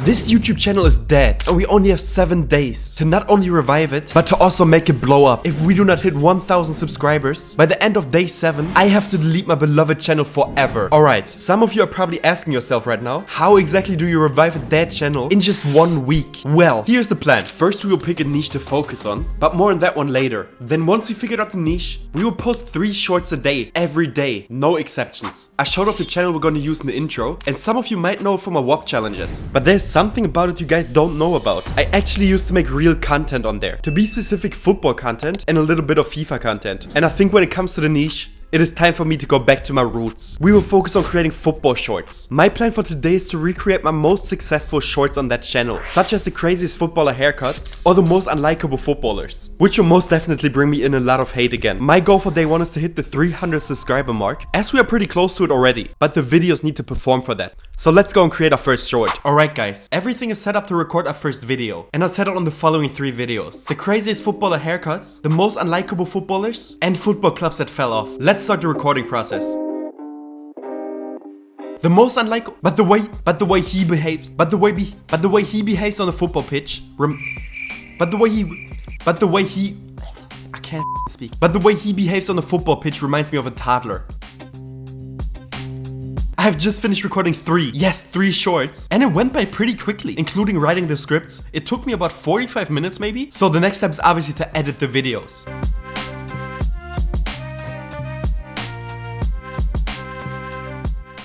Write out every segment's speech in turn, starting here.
This YouTube channel is dead, and we only have 7 days to not only revive it, but to also make it blow up. If we do not hit 1,000 subscribers by the end of day 7, I have to delete my beloved channel forever. Alright, some of you are probably asking yourself right now, how exactly do you revive a dead channel in just 1 week? Well, here's the plan. First we will pick a niche to focus on, but more on that one later. Then once we figured out the niche, we will post 3 shorts a day, every day, no exceptions. I showed off the channel we're gonna use in the intro, and some of you might know it from my WOP challenges. But there's something about it you guys don't know about. I actually used to make real content on there. To be specific, football content and a little bit of FIFA content. And I think when it comes to the niche, it is time for me to go back to my roots. We will focus on creating football shorts. My plan for today is to recreate my most successful shorts on that channel, such as the craziest footballer haircuts or the most unlikable footballers, which will most definitely bring me in a lot of hate again. My goal for day 1 is to hit the 300 subscriber mark, as we are pretty close to it already, but the videos need to perform for that. So let's go and create our first short. Alright guys, everything is set up to record our first video, and I'll set it on the following 3 videos. The craziest footballer haircuts, the most unlikable footballers, and football clubs that fell off. Let's start the recording process. The most unlikable, but the way he behaves on the football pitch, but the way he behaves on the football pitch reminds me of a toddler. I have just finished recording 3 shorts, and it went by pretty quickly, including writing the scripts. It took me about 45 minutes maybe, so the next step is obviously to edit the videos.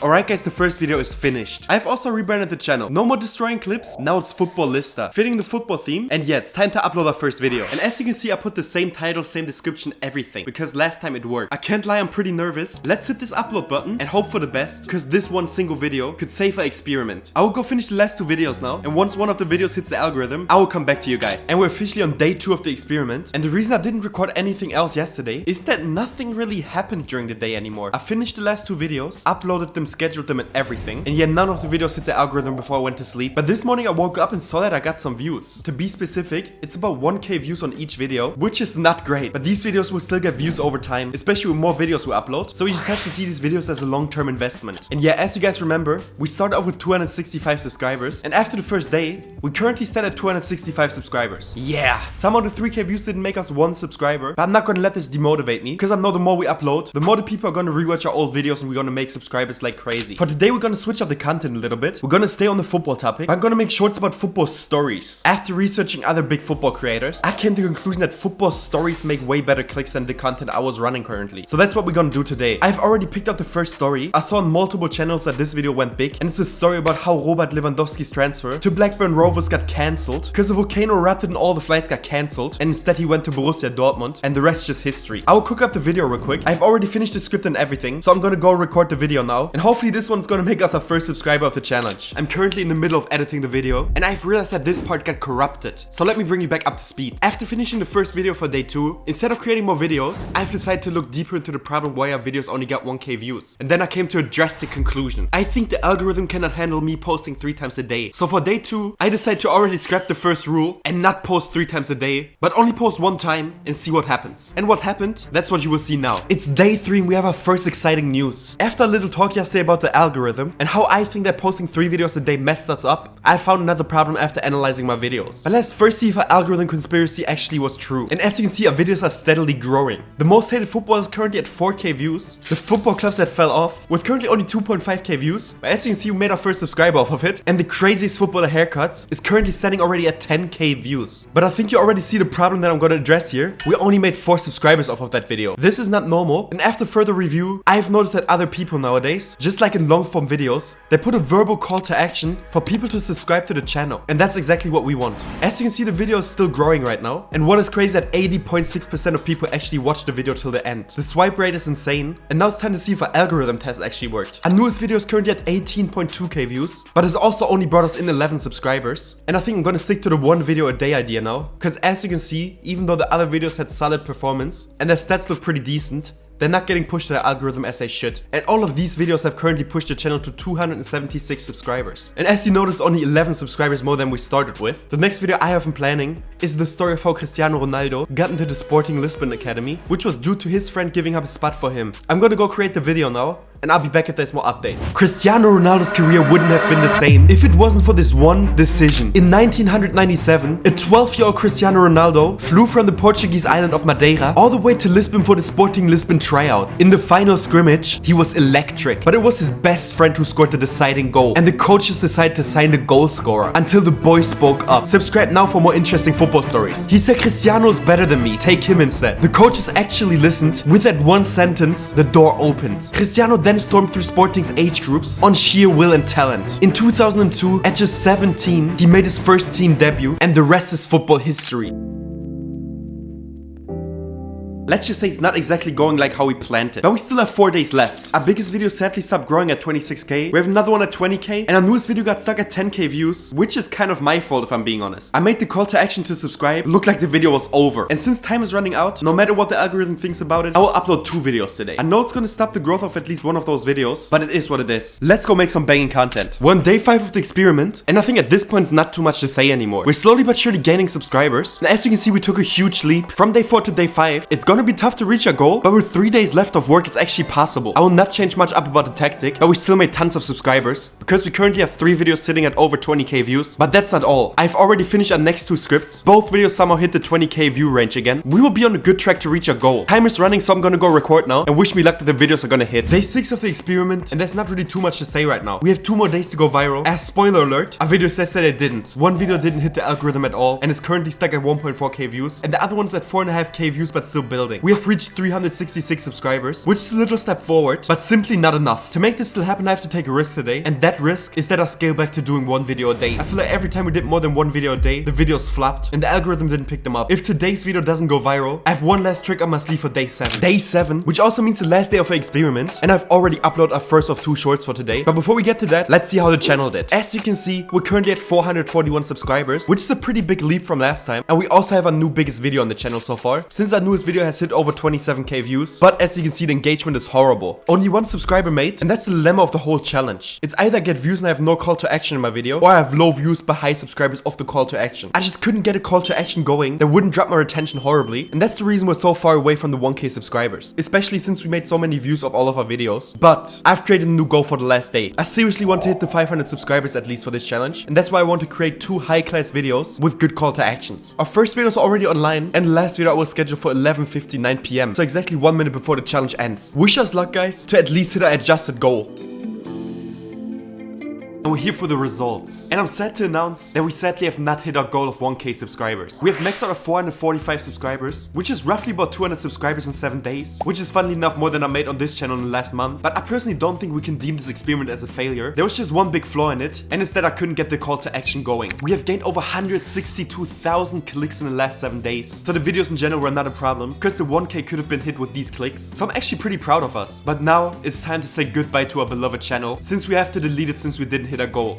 Alright guys, the first video is finished. I've also rebranded the channel. No more destroying clips, now it's Football Lista, fitting the football theme. And yeah, it's time to upload our first video. And as you can see, I put the same title, same description, everything, because last time it worked. I can't lie, I'm pretty nervous. Let's hit this upload button and hope for the best, because this one single video could save our experiment. I will go finish the last 2 videos now, and once one of the videos hits the algorithm, I will come back to you guys. And we're officially on day 2 of the experiment. And the reason I didn't record anything else yesterday is that nothing really happened during the day anymore. I finished the last 2 videos, uploaded them, scheduled them and everything, and yeah, none of the videos hit the algorithm before I went to sleep. But this morning I woke up and saw that I got some views. To be specific, it's about 1k views on each video, which is not great, but these videos will still get views over time, especially with more videos we upload. So you just have to see these videos as a long-term investment. And yeah, as you guys remember, we started off with 265 subscribers, and after the first day, we currently stand at 265 subscribers. Yeah, some of the 3k views didn't make us 1 subscriber, but I'm not gonna let this demotivate me, because I know the more we upload, the more the people are gonna rewatch our old videos, and we're gonna make subscribers like crazy. For today, we're gonna switch up the content a little bit. We're gonna stay on the football topic, but I'm gonna make shorts about football stories. After researching other big football creators, I came to the conclusion that football stories make way better clicks than the content I was running currently. So that's what we're gonna do today. I've already picked out the first story. I saw on multiple channels that this video went big, and it's a story about how Robert Lewandowski's transfer to Blackburn Rovers got cancelled because a volcano erupted and all the flights got cancelled, and instead he went to Borussia Dortmund, and the rest is just history. I will cook up the video real quick. I've already finished the script and everything, so I'm gonna go record the video now, and hopefully this one's gonna make us our first subscriber of the challenge. I'm currently in the middle of editing the video, and I've realized that this part got corrupted. So let me bring you back up to speed. After finishing the first video for day 2, instead of creating more videos, I've decided to look deeper into the problem why our videos only got 1k views. And then I came to a drastic conclusion. I think the algorithm cannot handle me posting 3 times a day. So for day 2, I decided to already scrap the first rule and not post 3 times a day, but only post 1 time and see what happens. And what happened? That's what you will see now. It's day 3 and we have our first exciting news. After a little talk yesterday about the algorithm and how I think that posting 3 videos a day messed us up, I found another problem after analyzing my videos. But let's first see if our algorithm conspiracy actually was true. And as you can see, our videos are steadily growing. The most hated football is currently at 4k views. The football clubs that fell off with currently only 2.5k views. But as you can see, we made our first subscriber off of it. And the craziest footballer haircuts is currently standing already at 10k views. But I think you already see the problem that I'm gonna address here. We only made 4 subscribers off of that video. This is not normal. And after further review, I've noticed that other people nowadays, just like in long form videos, they put a verbal call to action for people to subscribe to the channel. And that's exactly what we want. As you can see, the video is still growing right now. And what is crazy is that 80.6% of people actually watch the video till the end. The swipe rate is insane. And now it's time to see if our algorithm test actually worked. Our newest video is currently at 18.2k views, but it's also only brought us in 11 subscribers. And I think I'm gonna stick to the 1 video a day idea now. Because as you can see, even though the other videos had solid performance and their stats look pretty decent, they're not getting pushed to the algorithm as they should. And all of these videos have currently pushed the channel to 276 subscribers. And as you notice, only 11 subscribers more than we started with. The next video I have in planning is the story of how Cristiano Ronaldo got into the Sporting Lisbon Academy, which was due to his friend giving up a spot for him. I'm gonna go create the video now, and I'll be back if there's more updates. Cristiano Ronaldo's career wouldn't have been the same if it wasn't for this one decision. In 1997, a 12-year-old Cristiano Ronaldo flew from the Portuguese island of Madeira all the way to Lisbon for the Sporting Lisbon tryouts. In the final scrimmage, he was electric, but it was his best friend who scored the deciding goal, and the coaches decided to sign the goal scorer until the boy spoke up. Subscribe now for more interesting football stories. He said, "Cristiano's better than me, take him instead." The coaches actually listened. With that one sentence, the door opened. Cristiano then stormed through Sporting's age groups on sheer will and talent. In 2002, at just 17, he made his first team debut, and the rest is football history. Let's just say it's not exactly going like how we planned it, but we still have 4 days left. Our biggest video sadly stopped growing at 26k. We have another one at 20k, and our newest video got stuck at 10k views, which is kind of my fault if I'm being honest. I made the call to action to subscribe look like the video was over, and since time is running out, no matter what the algorithm thinks about it, I will upload 2 videos today. I know it's gonna stop the growth of at least one of those videos, but it is what it is. Let's go make some banging content. We're on day 5 of the experiment, and I think at this point it's not too much to say anymore. We're slowly but surely gaining subscribers, and as you can see, we took a huge leap from day 4 to day 5. It's gonna be tough to reach our goal, but with 3 days left of work, it's actually possible. I will not change much up about the tactic, but we still made tons of subscribers because we currently have 3 videos sitting at over 20k views. But that's not all. I've already finished our next 2 scripts. Both videos somehow hit the 20k view range again. We will be on a good track to reach our goal. Time is running, so I'm gonna go record now, and wish me luck that the videos are gonna hit. Day 6 of the experiment, and there's not really too much to say right now. We have 2 more days to go viral. As spoiler alert, our video says that it didn't. One video didn't hit the algorithm at all, and it's currently stuck at 1.4k views, and the other one's at 4.5k views but still building. We have reached 366 subscribers, which is a little step forward, but simply not enough. To make this still happen, I have to take a risk today, and that risk is that I scale back to doing 1 video a day. I feel like every time we did more than 1 video a day, the videos flopped, and the algorithm didn't pick them up. If today's video doesn't go viral, I have one last trick up my sleeve for day 7. Day 7, which also means the last day of our experiment, and I've already uploaded our first of 2 shorts for today. But before we get to that, let's see how the channel did. As you can see, we're currently at 441 subscribers, which is a pretty big leap from last time, and we also have our new biggest video on the channel so far, since our newest video has hit over 27k views. But as you can see, the engagement is horrible. Only 1 subscriber made, and that's the dilemma of the whole challenge. It's either get views and I have no call to action in my video, or I have low views but high subscribers of the call to action. I just couldn't get a call to action going that wouldn't drop my retention horribly, and that's the reason we're so far away from the 1k subscribers, especially since we made so many views of all of our videos. But I've created a new goal for the last day. I seriously want to hit the 500 subscribers at least for this challenge, and that's why I want to create 2 high-class videos with good call to actions. Our first video is already online, and the last video I was scheduled for 11:59 p.m, so exactly 1 minute before the challenge ends. Wish us luck, guys, to at least hit our adjusted goal. And we're here for the results. And I'm sad to announce that we sadly have not hit our goal of 1k subscribers. We have maxed out at 445 subscribers, which is roughly about 200 subscribers in 7 days, which is funnily enough more than I made on this channel in the last month. But I personally don't think we can deem this experiment as a failure. There was just one big flaw in it, and it's that I couldn't get the call to action going. We have gained over 162,000 clicks in the last 7 days, so the videos in general were not a problem, because the 1k could have been hit with these clicks. So I'm actually pretty proud of us. But now it's time to say goodbye to our beloved channel, since we have to delete it since we didn't hit our goal.